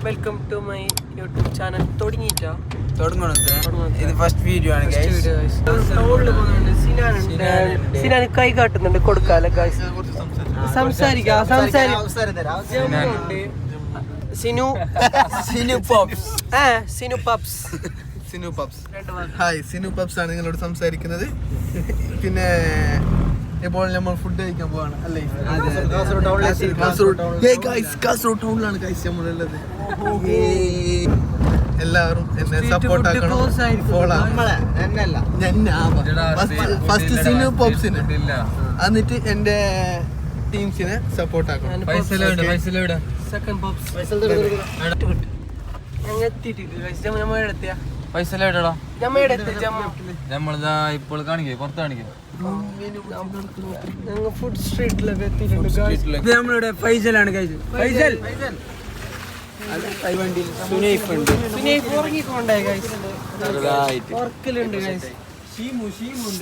Welcome to my YouTube channel. തുടങ്ങണം ഇത് first video ആണ് സിനാൻ കൈ കാട്ടുന്നുണ്ട് കൊടുക്കാല സംസാരിക്കാം Sinu puffs hi Sinu puffs ആണ് നിങ്ങളോട് സംസാരിക്കുന്നത്. പിന്നെ ഇപ്പോൾ നമ്മൾ ഫുഡ് കഴിക്കാൻ പോവാണ് അല്ലേ? കാസർഗോഡ് ടൗണിലാണ് കഴിച്ച് നമ്മളുള്ളത്. എല്ലാവരും എന്നെ സപ്പോർട്ട് ആക്കണം. ഫസ്റ്റ് സിനു പബ്സിന് എന്നിട്ട് എന്റെ ടീംസിനെ സപ്പോർട്ട് ആക്കണം. ഇപ്പോൾ കാണിക്കേ പുറത്ത് കാണിക്കേ ഫുഡ് സ്ട്രീറ്റിലൊക്കെ എത്തിയിട്ടുണ്ട്. നമ്മളിവിടെ ഫൈസലാണ് കഴിച്ചത്. ഫൈസൽ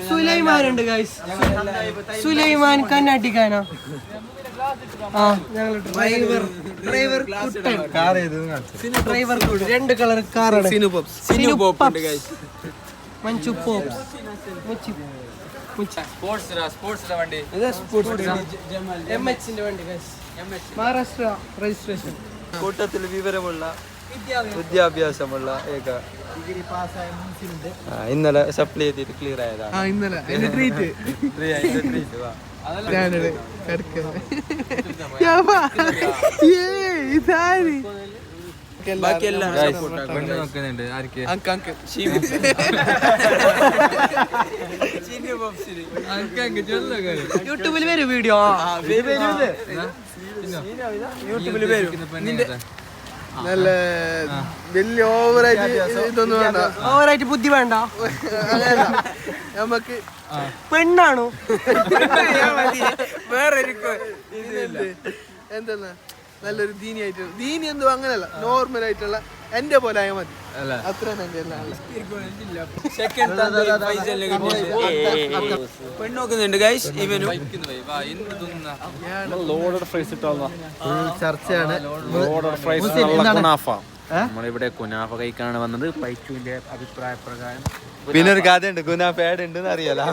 സുലൈമാനുണ്ട് ഗൈസ്. സുലൈമാൻ കന്നാട്ടിക്കാനോ? ഡ്രൈവർ രണ്ട് കളർ കാറാണ്. Manju pops Maharashtra registration. കൂട്ടത്തിൽ വിവരമുള്ള വിദ്യാഭ്യാസമുള്ള ഏക ഇന്നലെ സപ്ലൈ ചെയ്തിട്ട് ക്ലിയർ ആയതാണ്. യൂട്യൂബിൽ വരും വീഡിയോ. യൂട്യൂബിൽ വരും. നല്ല വലിയ ഓവറായിട്ട് ബുദ്ധി വേണ്ട. നമുക്ക് പെണ്ണാണോ എന്താ നല്ലൊരു ദീനി എന്തോ അങ്ങനെയല്ല, നോർമൽ ആയിട്ടുള്ള എന്റെ പോലെ ആയാൽ മതി. അത്ര പെണ്ണോക്കുന്നുണ്ട് ഗൈസ്. ഇവനും ചർച്ചയാണ്. നമ്മളിവിടെ കുനാഫ കഴിക്കാനാണ് വന്നത്. പൈച്ചുവിന്റെ അഭിപ്രായ പ്രകാരം പിന്നെ ഒരു കഥയുണ്ട്, കുനാഫ ആഡ് ഉണ്ടെന്ന് അറിയാലോ.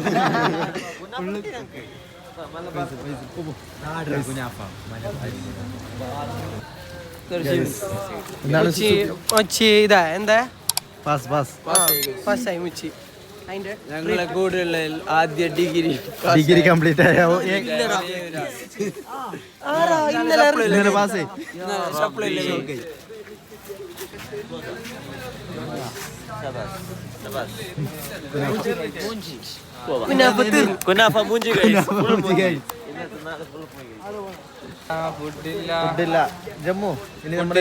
ഞങ്ങളെ കൂടെയുള്ള ആദ്യ ഡിഗ്രി കംപ്ലീറ്റ് ആയ കുനാഫ മൂഞ്ചി ഫുഡില്ല. ജമ്മു ഇനി നമ്മൾ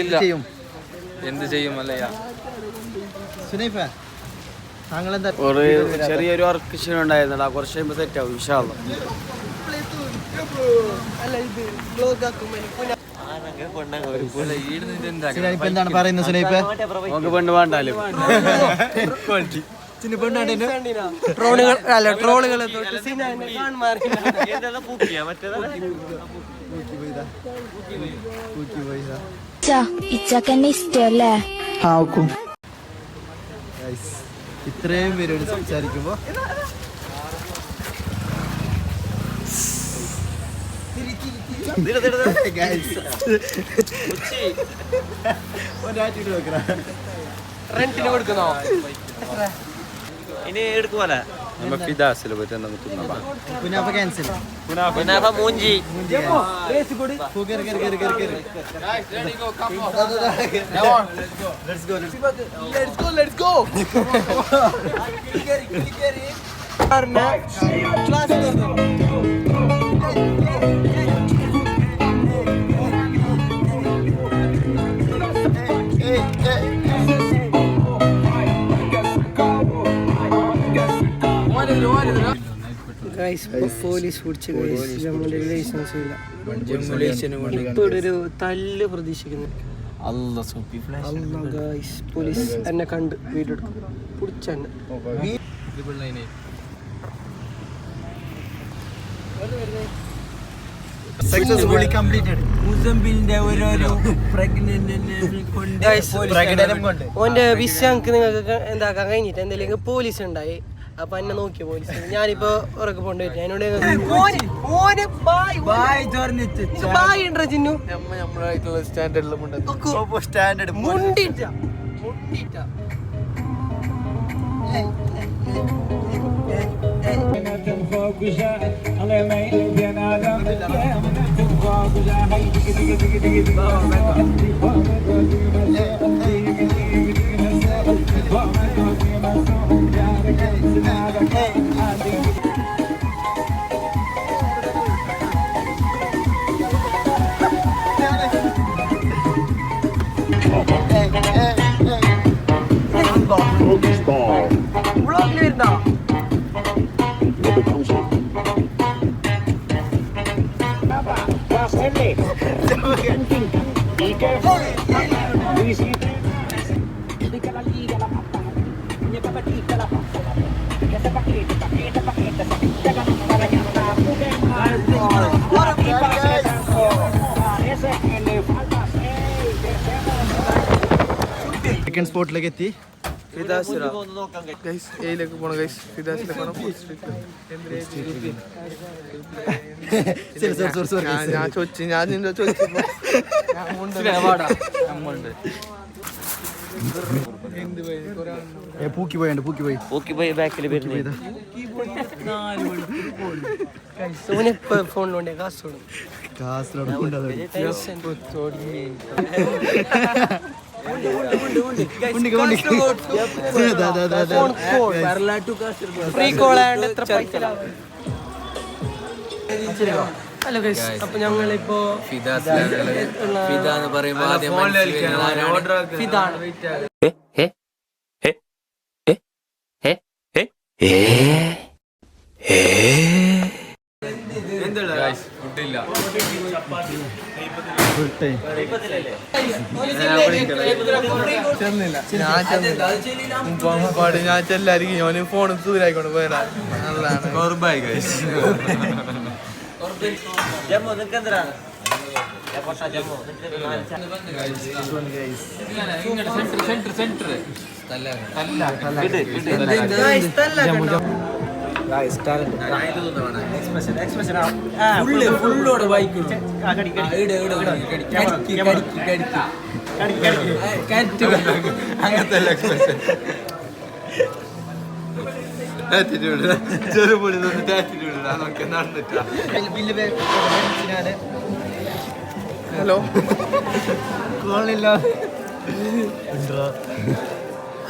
എന്ത് ചെയ്യും അല്ലയാ? താങ്കളെന്താ ഒരു ചെറിയൊരു വർക്ക് ക്ഷീണുണ്ടായിരുന്നടാ. കുറച്ച് കഴിയുമ്പോൾ സെറ്റ് ആവും ഇൻഷാ അല്ലാഹ്. എന്താണ് പറയുന്നത് സുനൈപ്പ്? നമുക്ക് പെണ്ണ് വേണ്ടാലും ട്രോളുകൾ ഇച്ചക്കന്നെ ഇഷ്ടല്ലേ? ഇത്രയും പേരോട് സംസാരിക്കുമ്പോ റെന്റിന് കൊടുക്കുന്നോ? ഇനി എടുക്കുമല്ല നമ്മ ഫിദാസിൽ പോയിട്ട് കുനാഫ ക്യാൻസൽ. കുനാഫ മൂഞ്ചി. Let's go. പോലീസ് പിടിച്ച് നമ്മുടെ ലൈസൻസ് ഇല്ല. ഇപ്പോൾ ഒരു തല്ല് പ്രതീക്ഷിക്കുന്നു. പോലീസ് എന്നെ കണ്ട് വീഡിയോ എടുക്കും പിടിച്ചെന്നെ. Successfully completed. മുസംബിലിന്റെ ഓരോരോ ഓന്റെ വിശ്വാസക്ക് നിങ്ങൾക്ക് എന്താക്കാൻ കഴിഞ്ഞിട്ട് എന്തെങ്കിലും പോലീസ് ഉണ്ടായി. അപ്പൊ എന്നെ നോക്കിയ പോലീസ് ഞാനിപ്പോ ഉറക്കെ കൊണ്ടുപോയിട്ട് എന്നോട് ചിന്നു നമ്മളായിട്ടുള്ള സ്റ്റാൻഡേർഡിലും മുണ്ടിട്ട വ്ളോഗിലിരുന്നോ? സെക്കൻഡ് സ്പോട്ടിലേക്ക് എത്തി. എയിലേക്ക് പോണം ഗൈസ്. ഫിദാസിലേക്ക് പോണം. ഞാൻ ചോദിച്ചു, ഞാൻ നിന്റെ ചോദിച്ചു. പൂക്കി പോയി ബാക്കിൽ ഫോണിലുണ്ട് കാസർഗോഡ് ഹലോ ഗൈസ്, അപ്പൊ ഞങ്ങളിപ്പോ ഫിദാന്ന് പറയുമ്പോ ഞാൻ ചെല്ലായിരിക്കും. ഞാന് ഫോൺ ദൂരായിക്കൊണ്ട് പോയതാണ്. ഫുള്ളോട് ബൈക്ക് അങ്ങനത്തെ ചെറുപൊളി നടന്നിട്ടാ. ഹലോ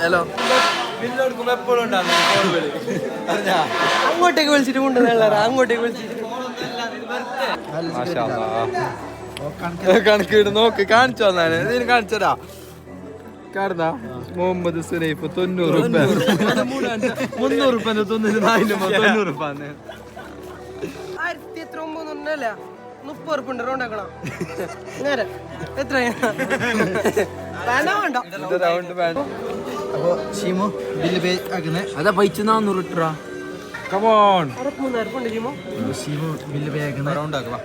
ഹലോ ബില്ലെടുക്കുമ്പോ എപ്പോഴും ഉണ്ടാകും. അങ്ങോട്ടേക്ക് വിളിച്ചിട്ട് കൊണ്ടുവന്ന അങ്ങോട്ടേക്ക് വിളിച്ചിട്ട് കണക്കിട്ട് നോക്ക്. കാണിച്ചു വന്നാണ് ഇതിന് കാണിച്ചതാ. കാരണ മുഹമ്മദ് സുനൈഫ് 90 രൂപ 300 രൂപ 90 രൂപ 1900 30 ഉറുപ്പ റൗണ്ടാക്കണം. നേരെ എത്രയാ അപ്പൊ ഷീമു ബില്ല് പേ ആക്കുന്നേ. അതാ പൈസ 400 ഇട്ടാ. കമോൺ 63 ഉണ്ട് ഷീമു. ഷീമു ബില്ല് പേ ആക്കുന്നേ. റൗണ്ട് ആക്കുക.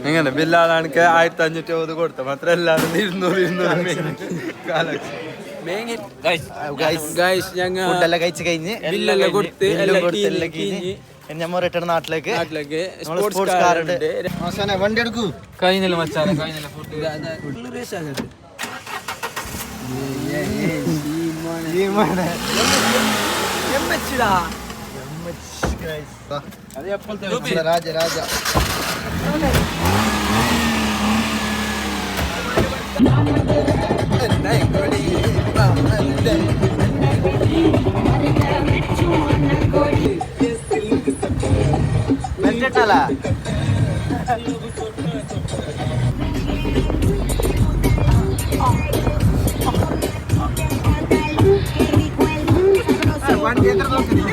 എങ്ങനെ ബില്ലാളാണെങ്കിൽ 1550 കൊടുത്ത മാത്രം എല്ലാവരും 200 ഞങ്ങൾ ഫുഡെല്ലാം കഴിച്ച് കഴിഞ്ഞ് ബില്ലെല്ലാം കൊടുത്ത് ഞമ്മ റിട്ടേൺ നാട്ടിലേക്ക് സ്പോർട്സ് കാർ ഉണ്ട്. വണ്ടി എടുക്കൂ. കഴിഞ്ഞില്ല മച്ചാനെ, കഴിഞ്ഞില്ല ഫുഡ്. രാജ രാജ മെച്ചട്ടല്ല. വണ്ടി എത്ര നോക്കുന്നു.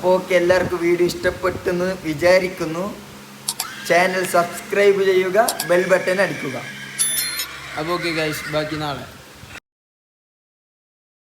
അപ്പോൾ ഓക്കെ, എല്ലാവർക്കും വീഡിയോ ഇഷ്ടപ്പെട്ടെന്ന് വിചാരിക്കുന്നു. ചാനൽ സബ്സ്ക്രൈബ് ചെയ്യുക, ബെൽ ബട്ടൺ അടിക്കുക. അപ്പോൾ ഓക്കെ ഗൈസ്, ബാക്കി നാളെ.